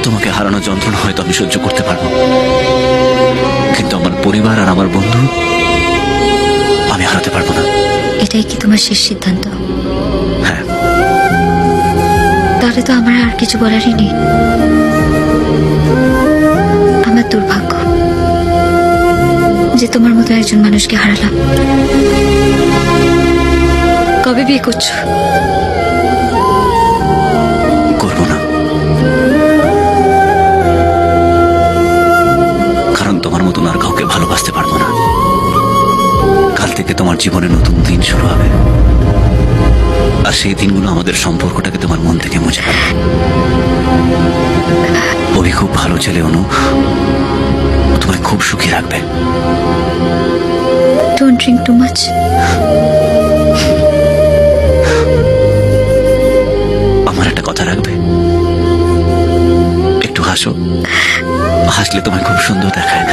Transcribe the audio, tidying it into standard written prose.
তোমাকে হারানোর যন্ত্রণা হয়তো আমি সহ্য করতে পারবো, কিন্তু আমার পরিবার আর আমার বন্ধু আমি হারাতে পারবো না। এটাই কি তোমার শেষ সিদ্ধান্ত? হ্যাঁ। তাহলে তো আমার আর কিছু বলারই নেই। আমার দুর্ভাগ্য যে তোমার মতো একজন মানুষকে হারালাম। কবে বিয়ে করছো? করবো না, কারণ তোমার মতন আর কাউকে ভালোবাসতে পারবো না। কাল থেকে তোমার জীবনে নতুন দিন শুরু হবে, আর সেই দিনগুলো আমাদের সম্পর্কটাকে তোমার মন থেকে মুছে ফেলবে। অভি খুব ভালো ছেলে অনু, ও তোমায় খুব সুখী রাখবে। Don't drink too much. আমার একটা কথা রাখবে? একটু হাসো, হাসলে তোমায় খুব সুন্দর দেখায়।